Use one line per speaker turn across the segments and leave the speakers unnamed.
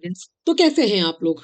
Students, तो कैसे हैं आप लोग।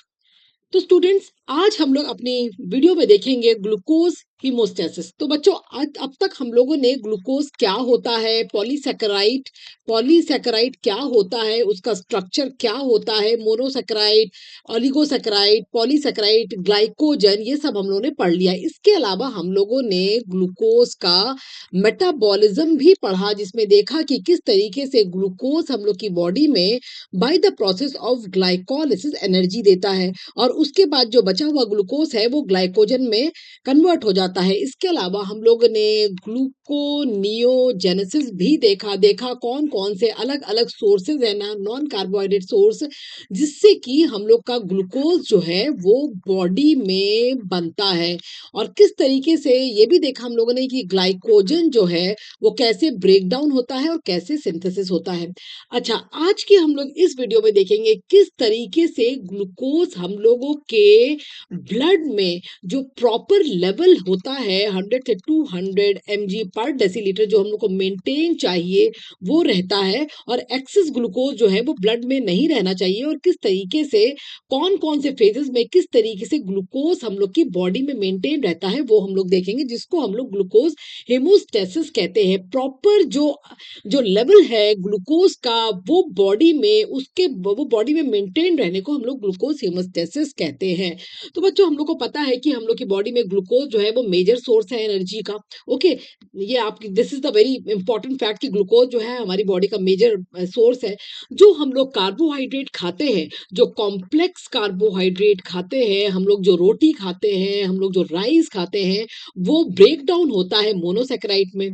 तो स्टूडेंट्स, आज हम लोग अपनी वीडियो में देखेंगे ग्लूकोज हीमोस्टेसिस। तो बच्चों, आज अब तक हम लोगों ने ग्लूकोज क्या होता है, पॉलीसैकेराइड पॉलीसैकेराइड क्या होता है, उसका स्ट्रक्चर क्या होता है, मोनोसैकेराइड, ओलिगोसैकेराइड, पॉलीसैकेराइड, ग्लाइकोजन, ये सब हम लोगों ने पढ़ लिया। इसके अलावा हम लोगों ने ग्लूकोज का मेटाबॉलिज्म भी पढ़ा, जिसमें देखा कि किस तरीके से ग्लूकोज हम लोग की बॉडी में by the process of glycolysis energy देता है, और उसके बाद जो बचा हुआ ग्लूकोज है वो ग्लाइकोजन में कन्वर्ट हो जाता है। इसके अलावा हम लोग ने ग्लूकोनियोजेनेसिस भी देखा देखा कौन कौन से अलग अलग सोर्सेज है ना, नॉन कार्बोहाइड्रेट सोर्स, जिससे कि हम लोग का ग्लूकोज जो है वो बॉडी में बनता है। और किस तरीके से ये भी देखा हम लोगों ने कि ग्लाइकोजन जो है वो कैसे ब्रेक डाउन होता है और कैसे सिंथेसिस होता है। अच्छा, आज की हम लोग इस वीडियो में देखेंगे किस तरीके से ग्लूकोज हम लोगों के ब्लड में जो प्रॉपर लेवल होता है 100 से 200 mg पर डेसीलीटर जो हम लोग को मेंटेन चाहिए वो रहता है, और एक्सेस ग्लूकोज जो है वो ब्लड में नहीं रहना चाहिए, और किस तरीके से कौन कौन से फेजेस में किस तरीके से ग्लूकोज हम लोग की बॉडी में मेंटेन रहता है वो हम लोग देखेंगे, जिसको हम लोग ग्लूकोज हेमोस्टेसिस कहते हैं। प्रॉपर जो जो लेवल है ग्लूकोज का वो बॉडी में उसके वो बॉडी में मेंटेन रहने को हम लोग ग्लूकोज हेमोस्टेसिस कहते हैं। तो बच्चों, हम लोग को पता है कि हम लोग की बॉडी में ग्लूकोज जो है वो मेजर सोर्स है एनर्जी का। ओके, ये आप this is the very important fact कि ग्लूकोज जो है हमारी बॉडी का मेजर सोर्स है। जो हम लोग कार्बोहाइड्रेट खाते हैं, जो कॉम्प्लेक्स कार्बोहाइड्रेट खाते हैं, हम लोग जो रोटी खाते हैं, हम लोग जो राइस खाते हैं, वो ब्रेक डाउन होता है मोनोसैकेराइड में।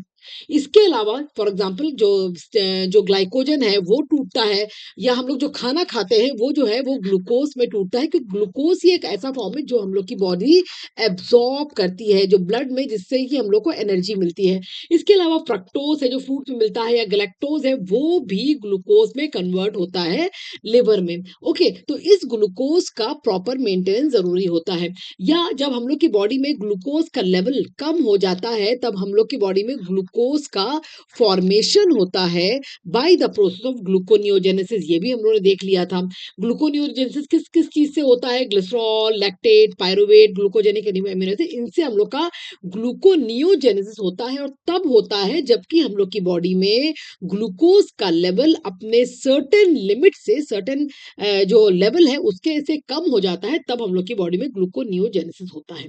इसके अलावा फॉर एग्जांपल जो जो ग्लाइकोजन है वो टूटता है, या हम लोग जो खाना खाते हैं वो जो है वो ग्लूकोज में टूटता है, क्योंकि ग्लूकोज ही एक ऐसा फॉर्म है जो हम लोग की बॉडी एब्जॉर्ब करती है जो ब्लड में, जिससे कि हम लोग को एनर्जी मिलती है। इसके अलावा फ्रक्टोज है जो फ्रूट में मिलता है, या गैलेक्टोज है वो भी ग्लूकोज में कन्वर्ट होता है लिवर में। ओके, तो इस ग्लूकोज का प्रॉपर मेंटेनेंस जरूरी होता है। या जब हम लोग की बॉडी में ग्लूकोज का लेवल कम हो जाता है तब हम लोग की बॉडी में ग्लूकोज का फॉर्मेशन होता है by the process of gluconeogenesis. ये भी हम लोगों ने देख लिया था। ग्लूकोनियोजेनेसिस किस किस चीज से होता है, glycerol, lactate, pyruvate, glucogenic amino acid, इनसे हम लोग का ग्लूकोनियोजेनेसिस होता है। और तब होता है जबकि हम लोग की बॉडी में ग्लूकोज का लेवल अपने सर्टेन लिमिट से, सर्टेन जो लेवल है उसके से कम हो जाता है, तब हम लोग की बॉडी में ग्लूकोनियोजेनेसिस होता है।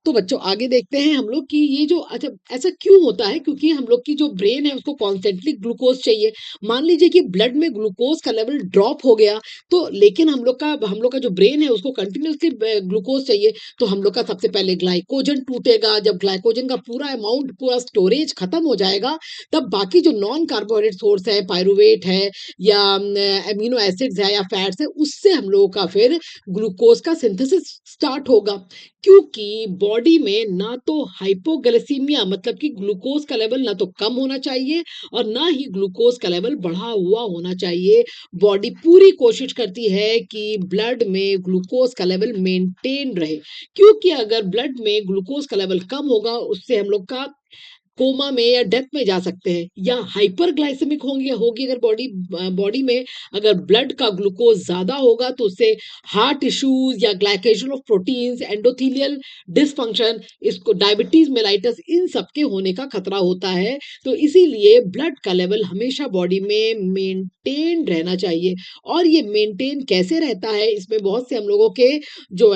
तो बच्चों, आगे देखते हैं हम लोग कि ये जो, अच्छा, ऐसा क्यों होता है, क्योंकि हम लोग की जो ब्रेन है उसको कॉन्स्टेंटली ग्लूकोज चाहिए। मान लीजिए कि ब्लड में ग्लूकोज का लेवल ड्रॉप हो गया, तो लेकिन हम लोग का जो ब्रेन है उसको कंटिन्यूसली ग्लूकोज चाहिए, तो हम लोग का सबसे पहले ग्लाइकोजन टूटेगा। जब ग्लाइकोजन का पूरा अमाउंट, पूरा स्टोरेज खत्म हो जाएगा, तब बाकी जो नॉन कार्बोहाइड्रेट सोर्स है, पायरुवेट है या एमिनो एसिड्स है या फैट्स है, उससे हम लोगों का फिर ग्लूकोज का सिंथेसिस स्टार्ट होगा। क्योंकि बॉडी में ना तो हाइपोग्लाइसीमिया, मतलब कि ग्लूकोज का लेवल ना तो कम होना चाहिए और ना ही ग्लूकोज का लेवल बढ़ा हुआ होना चाहिए। बॉडी पूरी कोशिश करती है कि ब्लड में ग्लूकोज का लेवल मेंटेन रहे, क्योंकि अगर ब्लड में ग्लूकोज का लेवल कम होगा उससे हम लोग का कोमा में या डेथ में जा सकते हैं, या हाइपरग्लाइसेमिक होंगे होगी अगर बॉडी में अगर ब्लड का ग्लूकोज ज्यादा होगा तो उससे हार्ट इश्यूज या glycation of proteins, endothelial dysfunction, इसको डायबिटीज मेलाइटस, इन सब के होने का खतरा होता है। तो इसीलिए ब्लड का लेवल हमेशा बॉडी में मेंटेन रहना चाहिए। और ये मेंटेन कैसे रहता है, इसमें बहुत से हम लोगों के जो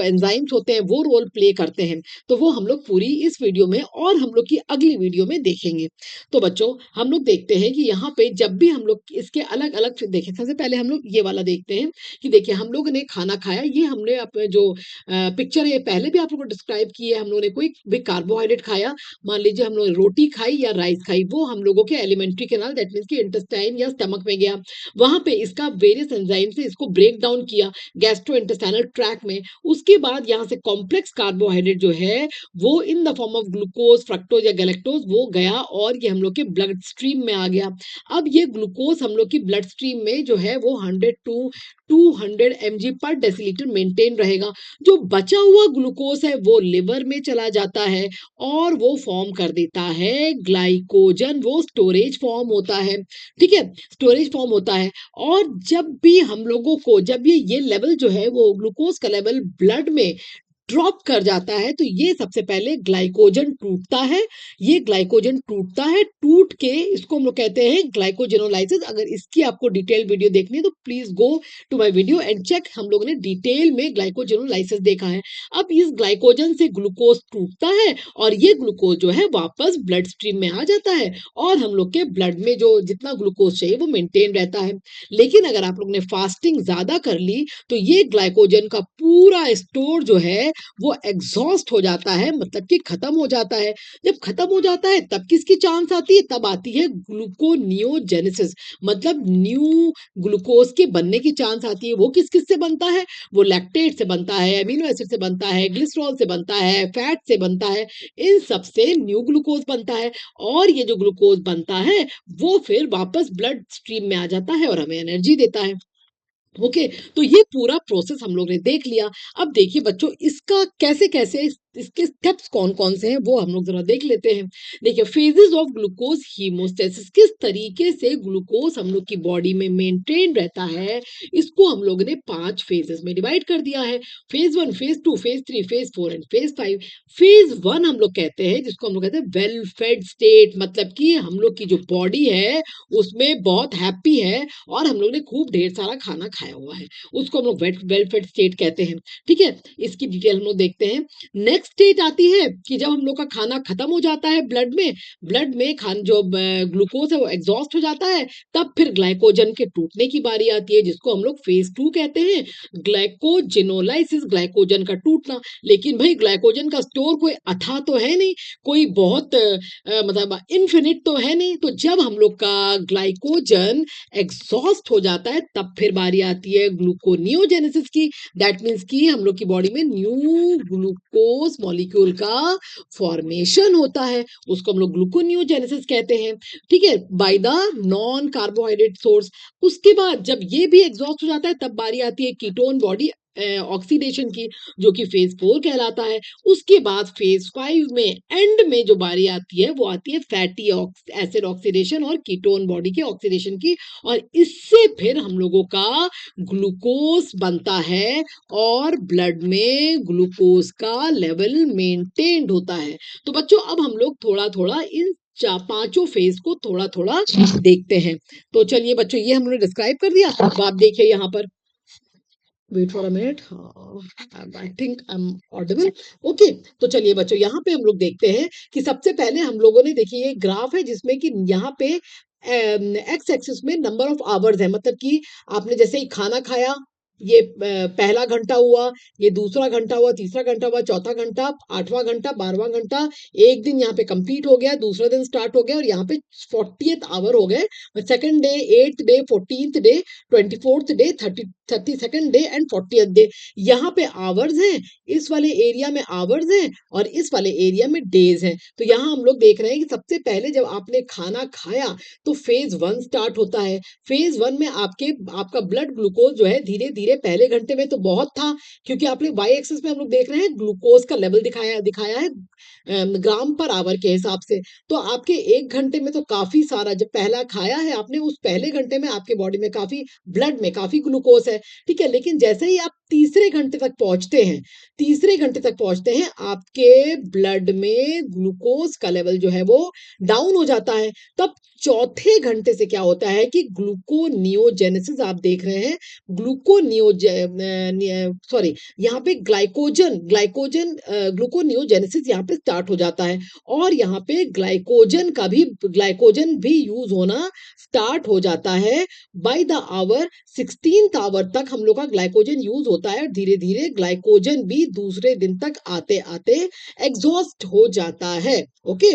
एंजाइम्स होते हैं वो रोल प्ले करते हैं। तो वो हम लोग पूरी इस वीडियो में और हम लोग की अगली वीडियो में देखेंगे। तो बच्चों, हम लोग देखते हैं कि यहाँ पे जब भी हम लोग इसके अलग अलग देखें, सबसे पहले हम लोग ये वाला देखते हैं कि देखिए हम लोगों ने खाना खाया, ये हमने अपने जो पिक्चर है पहले भी आप लोगों को डिस्क्राइब की है। हम लोगों ने कोई भी कार्बोहाइड्रेट खाया, मान लीजिए हम लोग रोटी खाई या राइस खाई, वो हम लोगों के एलिमेंट्री कैनाल, दैट मीन्स की इंटेस्टाइन या स्टमक में गया। वहां पे इसका वेरियस एंजाइम से इसको ब्रेक डाउन किया गैस्ट्रो इंटेस्टाइनल ट्रैक में। उसके बाद यहाँ से कॉम्प्लेक्स कार्बोहाइड्रेट जो है वो in the form of glucose, fructose fructose या गैलेक्टोज वो गया और ये हम लोग के ब्लड स्ट्रीम में आ गया। अब ये ग्लूकोज हम लोग की ब्लड स्ट्रीम में जो है वो 100 टू 200 mg पर डेसीलीटर मेंटेन रहेगा। जो बचा हुआ ग्लूकोज है वो लिवर में चला जाता है और वो फॉर्म कर देता है ग्लाइकोजन, वो स्टोरेज फॉर्म होता है, ठीक है, स्टोरेज फॉर्म होता है। और जब भी हम लोगों को जब ये लेवल जो है वो ग्लूकोज का लेवल ब्लड में ड्रॉप कर जाता है तो ये सबसे पहले ग्लाइकोजन टूटता है। ये ग्लाइकोजन टूटता है, टूट के इसको हम लोग कहते हैं ग्लाइकोजेनोलाइसिस। अगर इसकी आपको डिटेल वीडियो देखनी है तो please go to my video and check, हम लोगों ने डिटेल में ग्लाइकोजेनोलाइसिस देखा है। अब इस ग्लाइकोजन से ग्लूकोज टूटता है और ये ग्लूकोज जो है वापस ब्लड स्ट्रीम में आ जाता है और हम लोग के ब्लड में जो जितना ग्लूकोज चाहिए वो मेंटेन रहता है। लेकिन अगर आप लोग ने फास्टिंग ज्यादा कर ली तो ये ग्लाइकोजन का पूरा स्टोर जो है वो एग्जॉस्ट हो जाता है, मतलब कि खत्म हो जाता है। जब खत्म हो जाता है तब किसकी चांस आती है? तब आती है ग्लूकोनियोजेनेसिस, मतलब न्यू ग्लूकोज के बनने की चांस आती है। वो किस किस से बनता है? वो लैक्टेट से बनता है, अमीनो एसिड से बनता है, ग्लिसरॉल से बनता है, फैट से बनता है, इन सब से न्यू ग्लूकोज बनता है। और ये जो ग्लूकोज बनता है वो फिर वापस ब्लड स्ट्रीम में आ जाता है और हमें एनर्जी देता है। ओके, तो ये पूरा प्रोसेस हम लोग ने देख लिया। अब देखिए बच्चों, इसका कैसे कैसे इसके स्टेप्स कौन कौन से हैं वो हम लोग जरा देख लेते हैं। देखिए, फेजेस ऑफ ग्लूकोज हीमोस्टेसिस, किस तरीके से ग्लूकोज हम लोग की बॉडी में मेंटेन रहता है, इसको हम लोग ने 5 फेजेस में डिवाइड कर दिया है। Phase 1, phase 2, phase 3, phase 4 and phase 5। Phase 1 हम लोग कहते हैं, जिसको हम लोग कहते हैं वेल फेड स्टेट, मतलब कि हम लोग की जो बॉडी है उसमें बहुत हैप्पी है और हम लोग ने खूब ढेर सारा खाना खाया हुआ है, उसको हम लोग वेल फेड स्टेट कहते हैं। ठीक है, इसकी डिटेल हम लोग देखते हैं। नेक्स्ट स्टेज आती है कि जब हम लोग का खाना खत्म हो जाता है ब्लड में खान जो ग्लूकोज है वो एग्जॉस्ट हो जाता है, तब फिर ग्लाइकोजन के टूटने की बारी आती है, जिसको हम लोग फेज 2 कहते हैं, ग्लाइकोजेनोलाइसिस, ग्लाइकोजन का टूटना। लेकिन भाई ग्लाइकोजन का स्टोर कोई अथाह तो है नहीं, कोई बहुत मतलब इन्फिनिट तो है नहीं। तो जब हम लोग का ग्लाइकोजन एग्जॉस्ट हो जाता है तब फिर बारी आती है ग्लूकोनियोजेनेसिस की। दैट मीन्स कि हम लोग की बॉडी में न्यू ग्लूकोज मॉलिक्यूल का फॉर्मेशन होता है, उसको हम लोग ग्लूकोनियोजेनेसिस कहते हैं। ठीक है, by the non carbohydrate source. उसके बाद जब ये भी एग्जॉस्ट हो जाता है तब बारी आती है कीटोन बॉडी ऑक्सीडेशन की, जो कि फेज 4 कहलाता है। उसके बाद फेज 5 में एंड में जो बारी आती है वो आती है फैटी एसिड ऑक्सीडेशन और कीटोन बॉडी के ऑक्सीडेशन की, और इससे फिर हम लोगों का ग्लूकोज बनता है और ब्लड में ग्लूकोज का लेवल मेंटेन्ड होता है। तो बच्चों, अब हम लोग थोड़ा थोड़ा इन पांचों फेज को थोड़ा थोड़ा देखते हैं। तो चलिए बच्चों, ये हमने डिस्क्राइब कर दिया। अब आप देखिए यहाँ पर, wait for a minute, I think I am audible. Okay, तो चलिए बच्चों, यहाँ पे हम लोग देखते हैं कि सबसे पहले हम लोगों ने, देखिए ये ग्राफ है जिसमें कि यहाँ पे एक्स एक्सिस में नंबर ऑफ आवर्स है, मतलब कि आपने जैसे ही खाना खाया, ये पहला घंटा हुआ, ये दूसरा घंटा हुआ, तीसरा घंटा हुआ, चौथा घंटा, 8वां घंटा, 12वां घंटा, एक दिन यहाँ पे कंप्लीट हो गया, दूसरा दिन स्टार्ट हो गया और यहाँ पे 40th आवर हो गए, second day, 8th day, 14th day, 24th day, 32nd day and 40th day. यहाँ पे आवर्स हैं, इस वाले एरिया में आवर्स हैं और इस वाले एरिया में डेज हैं। तो यहाँ हम लोग देख रहे हैं कि सबसे पहले जब आपने खाना खाया तो फेज 1 स्टार्ट होता है। फेज 1 में आपका ब्लड ग्लूकोज जो है धीरे धीरे, पहले घंटे में तो बहुत था, क्योंकि आपने वाई एक्सिस में हम लोग देख रहे हैं ग्लूकोज का लेवल दिखाया है ग्राम पर आवर के हिसाब से। तो आपके एक घंटे में तो काफी सारा, जब पहला खाया है आपने, उस पहले घंटे में आपके बॉडी में काफी, ब्लड में काफी ग्लूकोज है। ठीक है, लेकिन जैसे ही आप तीसरे घंटे तक पहुंचते हैं, आपके ब्लड में ग्लूकोज का लेवल जो है वो डाउन हो जाता है। तब चौथे घंटे से क्या होता है कि ग्लूकोनियोजेनेसिस आप देख रहे हैं, सॉरी, यहाँ पे ग्लूकोनियोजेनेसिस यहाँ पे स्टार्ट हो जाता है और यहाँ पे ग्लाइकोजन भी यूज होना स्टार्ट हो जाता है। By the our 16th our तक हम लोग का ग्लाइकोजन यूज होता है और धीरे धीरे ग्लाइकोजन भी दूसरे दिन तक आते आते एग्जॉस्ट हो जाता है। ओके,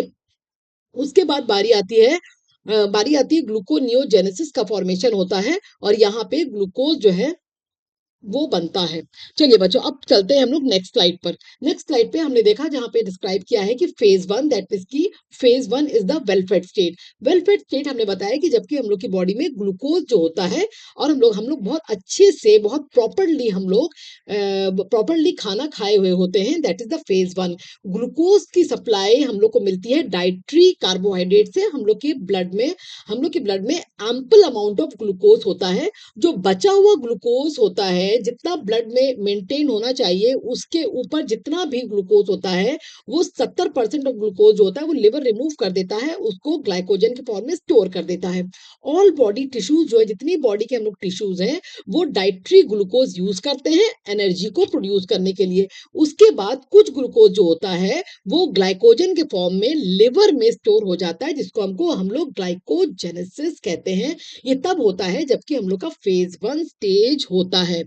उसके बाद बारी आती है ग्लूकोनियोजेनेसिस का फॉर्मेशन होता है और यहाँ पे ग्लूकोज जो है वो बनता है। चलिए बच्चों, अब चलते हैं हम लोग नेक्स्ट स्लाइड पर। नेक्स्ट स्लाइड पे हमने देखा जहाँ पे डिस्क्राइब किया है कि फेज 1 दैट मीन्स की phase 1 is the well fade state. Well fade state हमने बताया कि जबकि हम लोग की बॉडी में ग्लूकोज जो होता है और हम लोग बहुत अच्छे से बहुत प्रॉपरली खाना खाए हुए होते हैं, that is the phase 1। Glucose की सप्लाई हम लोग को मिलती है डाइट्री कार्बोहाइड्रेट से। हम लोग के ब्लड में एम्पल अमाउंट ऑफ ग्लूकोज होता है। जो बचा हुआ ग्लूकोज होता है, जितना ब्लड में मेंटेन होना चाहिए उसके ऊपर जितना भी ग्लूकोज होता है, वो 70% ऑफ ग्लूकोज जो होता है वो लिवर रिमूव कर देता है, उसको ग्लाइकोजन के फॉर्म में स्टोर कर देता है। ऑल बॉडी टिश्यूज जो है, जितनी बॉडी के हम लोग टिश्यूज हैं, वो डाइट्री ग्लूकोज यूज करते हैं एनर्जी को प्रोड्यूस करने के लिए। उसके बाद कुछ ग्लूकोज जो होता है वो ग्लाइकोजन के फॉर्म में लिवर में स्टोर हो जाता है, जिसको हम लोग ग्लाइकोजेनेसिस कहते हैं। ये तब होता है जबकि हम लोग का फेज 1 स्टेज होता है।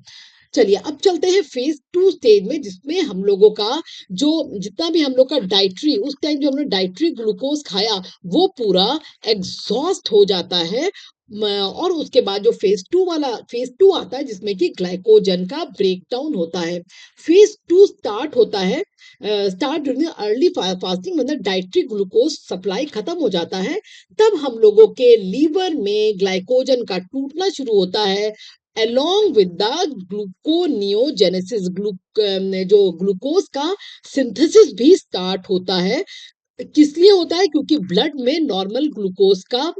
चलिए अब चलते हैं फेज 2 स्टेज में, जिसमें हम लोगों का जो जितना भी हम लोग का डाइट्री उस टाइम जो हमने डाइट्री ग्लूकोज खाया वो पूरा एग्जॉस्ट हो जाता है। और उसके बाद जो फेज 2 आता है जिसमें कि ग्लाइकोजन का ब्रेकडाउन होता है। फेज 2 स्टार्ट होता है स्टार्ट ड्यूरिंग अर्ली फास्टिंग, मतलब डाइट्री ग्लूकोज सप्लाई खत्म हो जाता है। तब हम लोगों के लीवर में ग्लाइकोजन का टूटना शुरू होता है along with the gluconeogenesis। जो ग्लूकोज का सिंथेसिस भी स्टार्ट होता है। किस लिए होता है? क्योंकि ब्लड में नॉर्मल ग्लूकोज का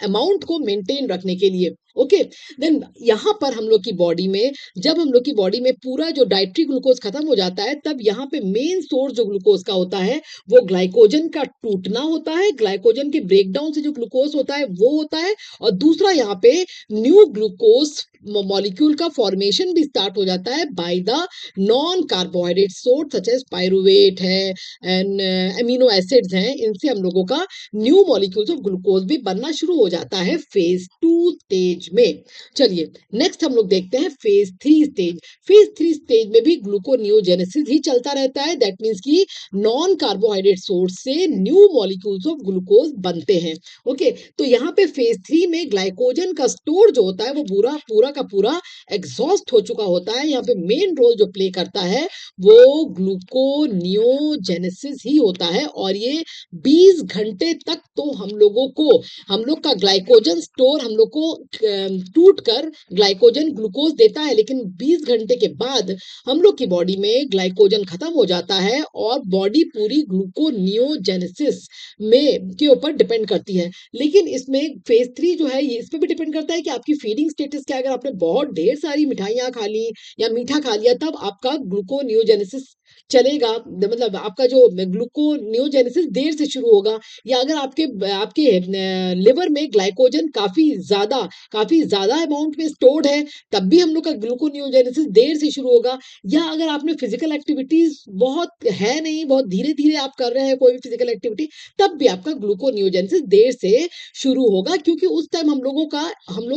अमाउंट को मेंटेन रखने के लिए। ओके, देन यहाँ पर हम लोग की बॉडी में, जब हम लोग की बॉडी में पूरा जो डाइट्री ग्लूकोज खत्म हो जाता है, तब यहाँ पे मेन सोर्स जो ग्लूकोज का होता है वो ग्लाइकोजन का टूटना होता है। ग्लाइकोजन के ब्रेकडाउन से जो ग्लूकोज होता है वो होता है, और दूसरा यहाँ पे न्यू ग्लूकोज मॉलिक्यूल का फॉर्मेशन भी स्टार्ट हो जाता है by the non carbohydrate source such as pyruvate है एंड अमीनो एसिड्स हैं। इनसे हम लोगों का न्यू मॉलिक्यूल्स ऑफ ग्लूकोज भी बनना शुरू हो जाता है फेज 2 स्टेज में। चलिए नेक्स्ट हम लोग देखते हैं फेज 3 स्टेज। फेज 3 स्टेज में भी ग्लूकोनियोजेनेसिस ही चलता रहता है, दैट मीन्स कि नॉन कार्बोहाइड्रेट सोर्स से न्यू मॉलिक्यूल्स ऑफ ग्लूकोज बनते हैं। ओके, तो यहाँ पे फेज 3 में ग्लाइकोजन का स्टोर जो होता है वो पूरा पूरा का पूरा एग्जॉस्ट हो चुका होता है। यहाँ पे मेन रोल जो प्ले करता है वो ग्लूकोनियोजेनेसिस ही होता है, और ये 20 घंटे तक तो हम लोग का ग्लाइकोजन स्टोर हम लोग को टूट कर ग्लाइकोजन ग्लूकोज देता है, लेकिन 20 घंटे के बाद हम लोग की बॉडी में ग्लाइकोजन खत्म हो जाता है और बॉडी पूरी ग्लूकोनियोजेनेसिस में के ऊपर डिपेंड करती है। लेकिन इसमें फेज 3 जो है ये इस पे भी डिपेंड करता है कि आपकी फीडिंग स्टेटस क्या है। अगर आपने बहुत ढेर सारी मिठाइयां खा ली या मीठा खा लिया, तब आपका ग्लूकोनियोजेनेसिस चलेगा, मतलब आपका जो ग्लूकोनियोजेनेसिस देर से शुरू होगा। या अगर आपके आपके लिवर में ग्लाइकोजन काफी ज्यादा अमाउंट में स्टोर्ड है, तब भी हम लोग का ग्लूकोनियोजेनेसिस देर से शुरू होगा। या अगर आपने फिजिकल एक्टिविटीज बहुत है नहीं, बहुत धीरे धीरे आप कर रहे हैं कोई भी फिजिकल एक्टिविटी, तब भी आपका ग्लूकोनियोजेनेसिस देर से शुरू होगा, क्योंकि उस टाइम हम लोग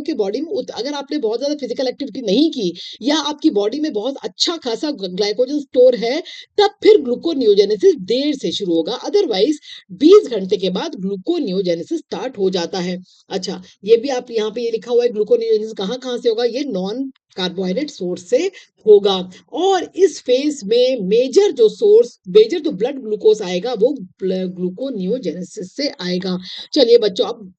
के बॉडी में अगर आपने बहुत ज्यादा फिजिकल एक्टिविटी नहीं की या आपकी बॉडी में बहुत अच्छा खासा ग्लाइकोजन स्टोर है, तब फिर ग्लूकोनियोजेनेसिस देर से शुरू होगा। अदरवाइज 20 घंटे के बाद ग्लूकोनियोजेनेसिस स्टार्ट हो जाता है। अच्छा, ये भी आप यहाँ पे ये लिखा हुआ है ग्लूकोनियोजेनेसिस कहाँ कहाँ से होगा, ये नॉन कार्बोहाइड्रेट सोर्स से होगा। और इस फेज में मेजर जो ब्लड ग्लूकोज आएगा वो ग्लूकोनियोजेनेसिस से आएगा। चलिए बच्चों, अब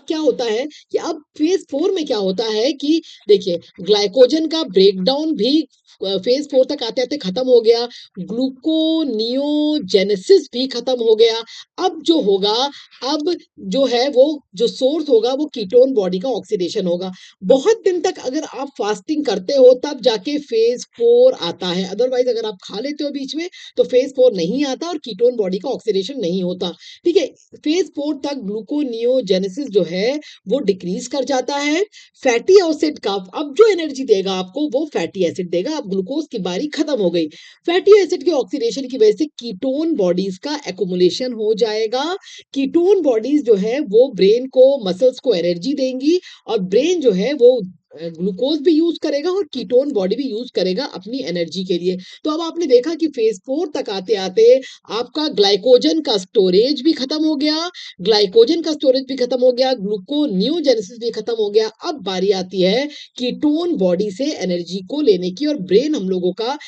क्या होता है कि अब फेज 4 में क्या होता है कि देखिए, ग्लाइकोजन का ब्रेकडाउन भी फेज 4 तक आते आते खत्म हो गया, ग्लूकोनियोजेनेसिस भी खत्म हो गया। अब जो होगा, अब जो है वो जो सोर्स होगा वो कीटोन बॉडी का ऑक्सीडेशन होगा। बहुत दिन तक अगर आप फास्टिंग करते हो तब जाके फेज 4 आता है, अदरवाइज अगर आप खा लेते हो बीच में तो फेज 4 नहीं आता और कीटोन बॉडी का ऑक्सीडेशन नहीं होता। ठीक है, फेज 4 तक ग्लूकोनियोजेनेसिस जो है वो डिक्रीज कर जाता है। फैटी एसिड का अब जो एनर्जी देगा आपको वो फैटी एसिड देगा। अब ग्लूकोज की बारी खत्म हो गई, फैटी एसिड के ऑक्सीडेशन की वजह से कीटोन बॉडीज का एक्युमुलेशन हो जाएगा। कीटोन बॉडीज जो है वो ब्रेन को मसल्स को एनर्जी देंगी, और ब्रेन जो है वो ग्लूकोज भी यूज करेगा और कीटोन बॉडी भी यूज करेगा अपनी एनर्जी के लिए। तो अब आपने देखा कि फेज 4 तक आते आते आपका ग्लाइकोजन का स्टोरेज भी खत्म हो गया, ग्लाइकोजन का स्टोरेज भी खत्म हो गया, ग्लूकोनियोजेनेसिस भी खत्म हो गया। अब बारी आती है कीटोन बॉडी से एनर्जी को लेने की, और ब्रेन हम लोगों का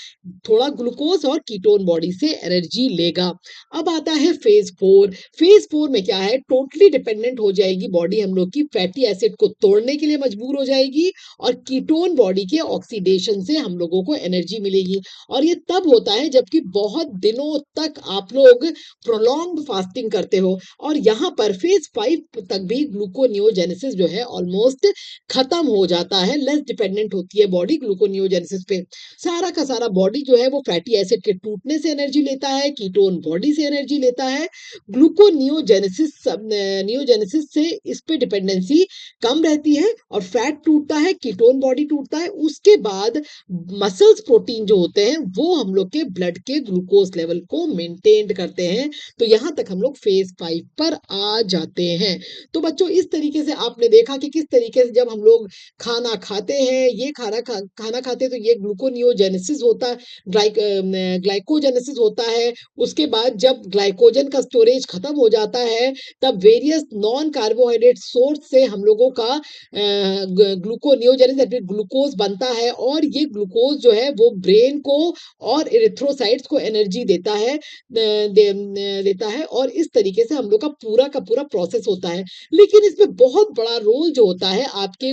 थोड़ा ग्लूकोज और कीटोन बॉडी से एनर्जी लेगा। अब आता है फेज 4। फेज 4 में क्या है, टोटली डिपेंडेंट हो जाएगी बॉडी हम लोग की, फैटी एसिड को तोड़ने के लिए मजबूर हो जाएगी और कीटोन बॉडी के ऑक्सीडेशन से हम लोगों को एनर्जी मिलेगी। और ये तब होता है जबकि बहुत दिनों तक आप लोग प्रोलॉन्ग्ड फास्टिंग करते हो, और यहाँ पर फेज 5 तक भी ग्लूकोनियोजेनेसिस जो है ऑलमोस्ट खत्म हो जाता है, लेस डिपेंडेंट होती है बॉडी ग्लूकोनियोजेनेसिस पे। सारा का सारा बॉडी जो है वो फैटी एसिड के टूटने से एनर्जी लेता है, कीटोन बॉडी से एनर्जी लेता है। ग्लूकोनियोजेनेसिस नियोजेनेसिस से इस पे डिपेंडेंसी कम रहती है और फैट टूटता है, कीटोन बॉडी टूटता है। उसके बाद मसल्स प्रोटीन जो होते हैं वो हम लोग के ब्लड के ग्लूकोज लेवल को मेंटेन करते हैं। तो यहां तक हम लोग फेज 5 पर आ जाते हैं। तो बच्चों, इस तरीके से आपने देखा कि किस तरीके से जब हम लोग खाना खाते हैं, ये खाना खाते हैं तो ये ग्लूकोनियोजेनेसिस होता है, ग्लाइकोजेनेसिस होता है। उसके बाद जब ग्लाइकोजन का स्टोरेज खत्म हो जाता है, तब वेरियस नॉन कार्बोहाइड्रेट सोर्स से हम लोगों का ग्लूकोनियोजेनेसिस ग्लूकोज बनता है, और ये ग्लूकोज जो है वो ब्रेन को और इरिथ्रोसाइट्स को एनर्जी देता है, और इस तरीके से हम लोग का पूरा प्रोसेस होता है। लेकिन इसमें बहुत बड़ा रोल जो होता है आपके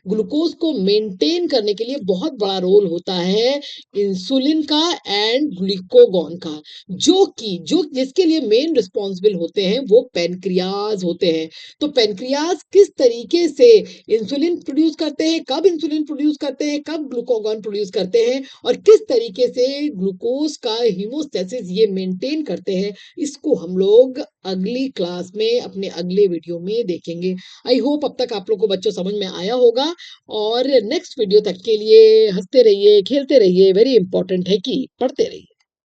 ग्लूकोज को मेंटेन करने के लिए बहुत बड़ा रोल होता है इंसुलिन का एंड ग्लूकागॉन का, जो जिसके लिए मेन रिस्पॉन्सिबल होते हैं वो पेनक्रियाज होते हैं। तो पेनक्रियाज किस तरीके से इंसुलिन प्रोड्यूस करते हैं, कब इंसुलिन प्रोड्यूस करते हैं, कब ग्लूकागॉन प्रोड्यूस करते हैं, और किस तरीके से ग्लूकोज का हीमोस्टेसिस ये मेंटेन करते हैं, इसको हम लोग अगली क्लास में अपने अगले वीडियो में देखेंगे। आई होप अब तक आप लोग को बच्चों समझ में आया होगा, और नेक्स्ट वीडियो तक के लिए हंसते रहिए, खेलते रहिए, वेरी इंपॉर्टेंट है कि पढ़ते रहिए।